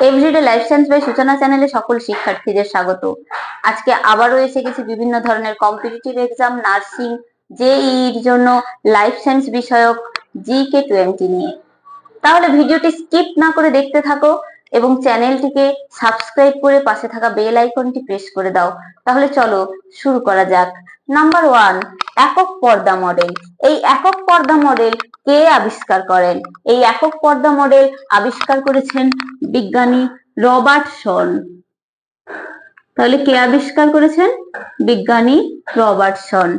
Everyday life science by সূচনা চ্যানেলে সকল শিক্ষার্থীদের স্বাগত। আজকে আবারও এসে গেছি বিভিন্ন ধরনের কম্পিটিটিভ এক্সাম, নার্সিং, জেইইর জন্য লাইফ সায়েন্স বিষয়ক জিকে 20 নিয়ে। তাহলে ভিডিওটি স্কিপ না করে দেখতে থাকো এবং চ্যানেলটিকে সাবস্ক্রাইব করে পাশে থাকা বেল আইকনটি প্রেস করে দাও। তাহলে চলো শুরু করা যাক। নাম্বার 1, একক পর্দা মডেল। এই একক পর্দা মডেল কে আবিষ্কার করেন? এই একক পর্দা মডেল আবিষ্কার করেছেন বিজ্ঞানী রবার্টসন। তাহলে কে আবিষ্কার করেছেন? বিজ্ঞানী রবার্টসন।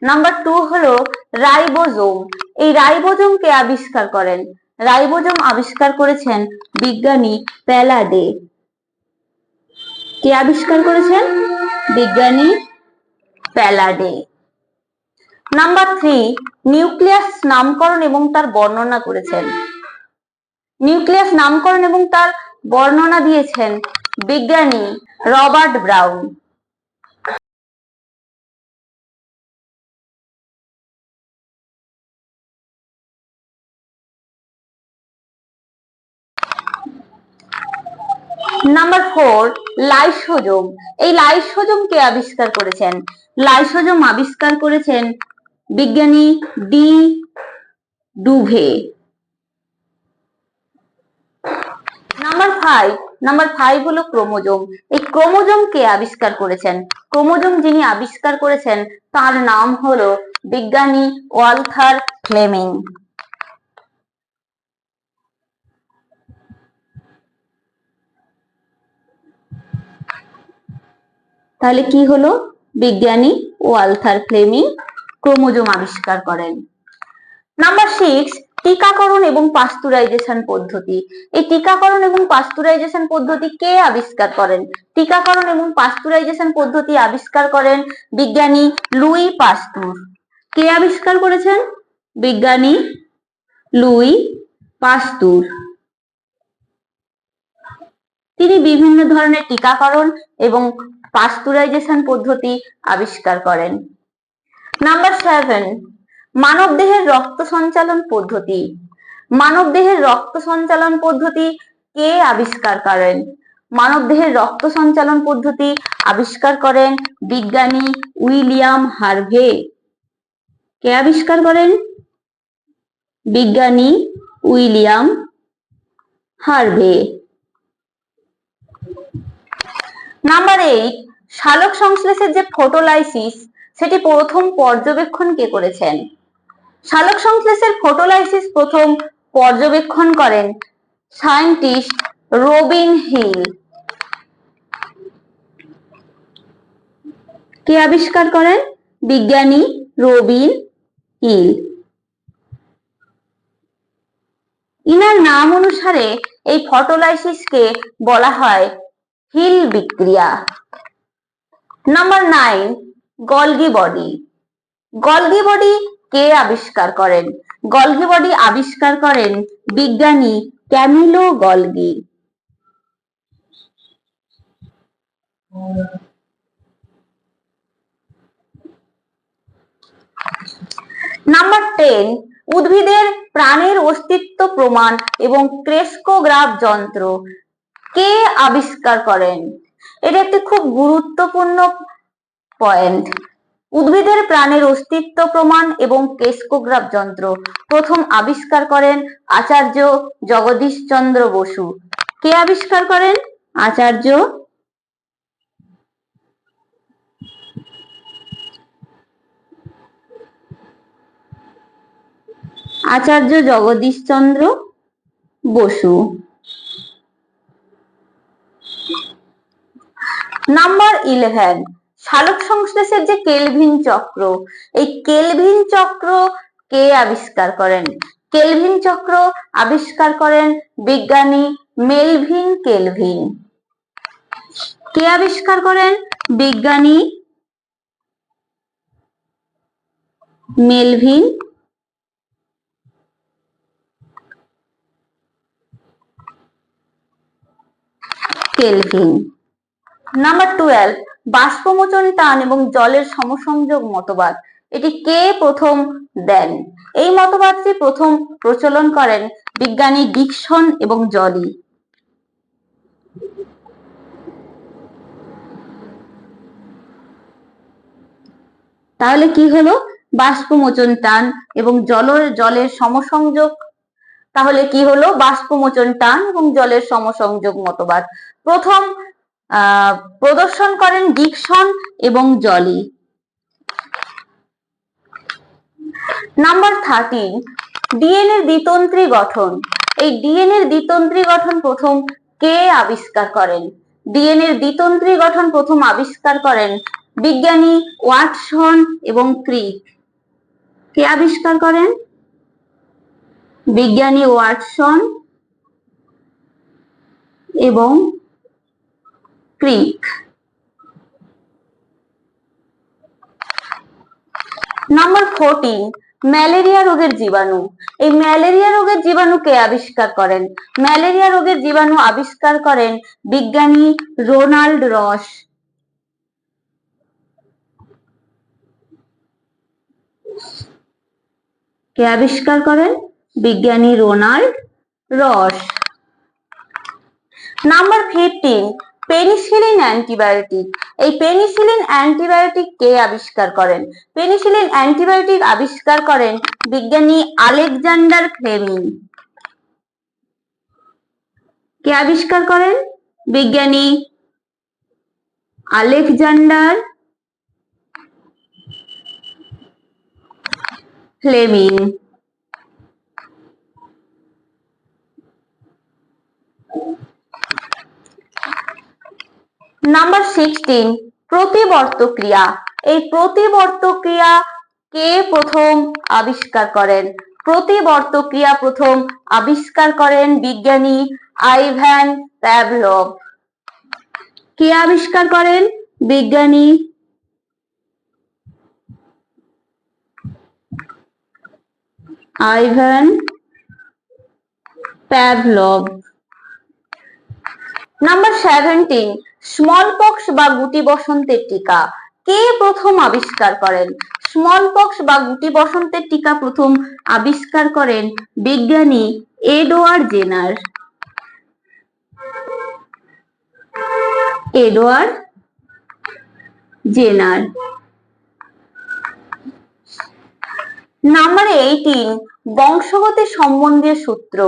নাম্বার 2 হলো রাইবোজোম। এই রাইবোজোম কে আবিষ্কার করেন? রাইবোজোম আবিষ্কার করেছেন বিজ্ঞানী প্যালাডে। কে আবিষ্কার করেছেন? বিজ্ঞানী প্যালাডে। নাম্বার 3, নিউক্লিয়াস নামকরণ এবং তার বর্ণনা করেছেন। নিউক্লিয়াস নামকরণ এবং তার বর্ণনা দিয়েছেন বিজ্ঞানী রবার্ট ব্রাউন। Number 4, lysosome. এই লাইসোজোম কে আবিষ্কার করেছেন? লাইসোজোম আবিষ্কার করেছেন বিজ্ঞানী ডি ডুভে। নাম্বার 5 হলো ক্রোমোজোম। এই ক্রোমোজোম কে আবিষ্কার করেছেন? ক্রোমোজোম যিনি আবিষ্কার করেছেন তার নাম হলো বিজ্ঞানী ওয়ালথার ফ্লেমিং। তাহলে কি হলো? বিজ্ঞানী ওয়ালথার ফ্লেমিং ক্রোমোজোম আবিষ্কার করেন। নাম্বার 6, টিকাকরণ এবং পাস্তুরাইজেশন পদ্ধতি। এই টিকাকরণ এবং পাস্তুরাইজেশন পদ্ধতি কে আবিষ্কার করেন? টিকাকরণ এবং পাস্তুরাইজেশন পদ্ধতি আবিষ্কার করেন বিজ্ঞানী লুই পাস্তুর। কে আবিষ্কার করেছেন? বিজ্ঞানী লুই পাস্তুর। তিনি বিভিন্ন ধরনের টিকাকরণ এবং পাস্তুরাইজেশন পদ্ধতি আবিষ্কার করেন। নাম্বার 7, মানবদেহের রক্ত সঞ্চালন পদ্ধতি। মানবদেহের রক্ত সঞ্চালন পদ্ধতি কে আবিষ্কার করেন? মানবদেহের রক্ত সঞ্চালন পদ্ধতি আবিষ্কার করেন বিজ্ঞানী উইলিয়াম হার্ভে। কে আবিষ্কার করেন? বিজ্ঞানী উইলিয়াম হার্ভে। নাম্বার 8, সালোক সংশ্লেষের যে ফটোলাইসিস সেটি প্রথম পর্যবেক্ষণ কে করেছেন? সালোক সংশ্লেষের ফটোলাইসিস প্রথম পর্যবেক্ষণ করেন সায়েন্টিস্ট রবিন হিল। কে আবিষ্কার করেন? বিজ্ঞানী রবিন হিল। ইনার নাম অনুসারে এই ফটোলাইসিসকে বলা হয় হিল বিক্রিয়া। Number 9, Golgi body. Golgi body কে আবিষ্কার করেন? গলগি বডি আবিষ্কার করেন বিজ্ঞানী ক্যামিলো গলগি। নাম্বার 10, উদ্ভিদের প্রাণের অস্তিত্ব প্রমাণ এবং ক্রেস্কোগ্রাফ যন্ত্র কে আবিষ্কার করেন? এটা একটি খুব গুরুত্বপূর্ণ পয়েন্ট। উদ্ভিদের প্রাণের অস্তিত্ব প্রমাণ এবং ক্রেস্কোগ্রাফ যন্ত্র প্রথম আবিষ্কার করেন আচার্য জগদীশ চন্দ্র বসু। কে আবিষ্কার করেন? আচার্য জগদীশ চন্দ্র বসু। নাম্বার 11, সালোক সংশ্লেষের যে কেলভিন চক্র, এই কেলভিন চক্র কে আবিষ্কার করেন? কেলভিন চক্র আবিষ্কার করেন বিজ্ঞানী মেলভিন কেলভিন। কে আবিষ্কার করেন? বিজ্ঞানী মেলভিন কেলভিন। নাম্বার 12, বাষ্পমোচন টান এবং জলের সমসংযোগ মতবাদ। এটি কে প্রথম দেন। এই মতবাদটি প্রথম প্রচলন করেন বিজ্ঞানী ডিকসন এবং জলি। তাহলে কি হলো? বাষ্পমোচন টান এবং জলের সমসংযোগ। তাহলে কি হলো? বাষ্পমোচন টান এবং জলের সমসংযোগ মতবাদ প্রথম প্রদর্শন করেন ডিকসন এবং জলি। নাম্বার 13, ডিএনএর দ্বিতন্ত্রী গঠন। এই ডিএনএর দ্বিতন্ত্রী গঠন প্রথম কে আবিষ্কার করেন? ডিএনএর দ্বিতন্ত্রী গঠন প্রথম আবিষ্কার করেন বিজ্ঞানী ওয়াটসন এবং ক্রিক। কে আবিষ্কার করেন? বিজ্ঞানী ওয়াটসন এবং ক্রিক। নাম্বার 14, ম্যালেরিয়া রোগের জীবাণু। এই ম্যালেরিয়া রোগের জীবাণু কে আবিষ্কার করেন? ম্যালেরিয়া রোগের জীবাণু আবিষ্কার করেন বিজ্ঞানী রোনাল্ড রস। কে আবিষ্কার করেন? বিজ্ঞানী রোনাল্ড রস। Number 15, penicillin antibiotic. এই পেনিসিলিন অ্যান্টিবায়োটিক কে আবিষ্কার করেন? পেনিসিলিন অ্যান্টিবায়োটিক আবিষ্কার করেন বিজ্ঞানী আলেকজান্ডার ফ্লেমিং। কে আবিষ্কার করেন? বিজ্ঞানী আলেকজান্ডার ফ্লেমিং। নাম্বার 16, প্রতিবর্ত ক্রিয়া। এই প্রতিবর্ত ক্রিয়া কে প্রথম আবিষ্কার করেন? প্রতিবর্ত ক্রিয়া প্রথম আবিষ্কার করেন বিজ্ঞানী আইভান প্যাভলভ। কে আবিষ্কার করেন? বিজ্ঞানী Ivan Pavlov. Number 17, small pox বা গুটি বসন্তের টিকা কে প্রথম আবিষ্কার করেন? স্মল পক্স বা গুটি বসন্তের টিকা প্রথম আবিষ্কার করেন বিজ্ঞানী Edward Jenner. Edward Jenner. Number 18, বংশগতি সম্বন্ধীয় সূত্র।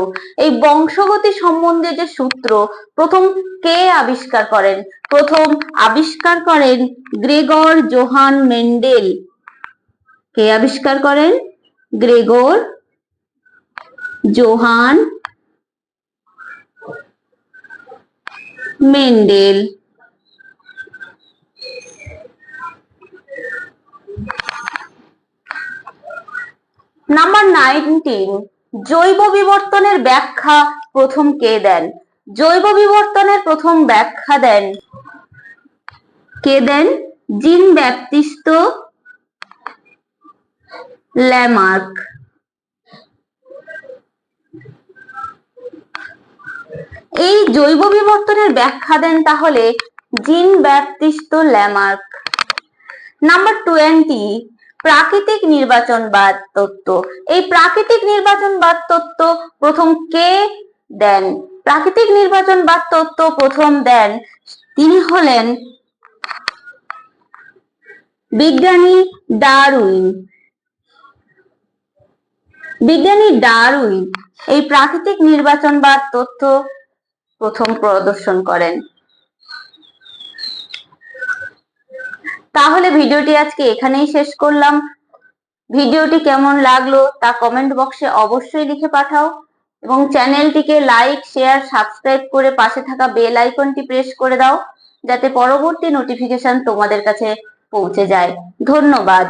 এই বংশগতি সম্বন্ধীয় যে সূত্র প্রথম কে আবিষ্কার করেন? প্রথম আবিষ্কার করেন গ্রেগর জোহান মেন্ডেল। কে আবিষ্কার করেন? Gregor Johann Mendel. নাম্বার 19, জৈব বিবর্তনের ব্যাখ্যা প্রথম কে দেন? জৈব বিবর্তনের প্রথম ব্যাখ্যা দেন কে দেন? জিন ব্যাপটিস্ত ল্যামার্ক। এই জৈব বিবর্তনের ব্যাখ্যা দেন তাহলে জিন ব্যাপটিস্ত ল্যামার্ক। নাম্বার 20, প্রাকৃতিক নির্বাচনবাদ তত্ত্ব। এই প্রাকৃতিক নির্বাচনবাদ তত্ত্ব প্রথম কে দেন? প্রাকৃতিক নির্বাচনবাদ তত্ত্ব প্রথম দেন তিনি হলেন বিজ্ঞানী ডারউইন। বিজ্ঞানী ডারউইন এই প্রাকৃতিক নির্বাচনবাদ তত্ত্ব প্রথম প্রদর্শন করেন। তাহলে ভিডিওটি আজকে এখানেই শেষ করলাম। ভিডিওটি কেমন লাগলো তা কমেন্ট বক্সে অবশ্যই লিখে পাঠাও এবং চ্যানেলটিকে লাইক, শেয়ার, সাবস্ক্রাইব করে পাশে থাকা বেল আইকনটি প্রেস করে দাও যাতে পরবর্তী নোটিফিকেশন তোমাদের কাছে পৌঁছে যায়। ধন্যবাদ।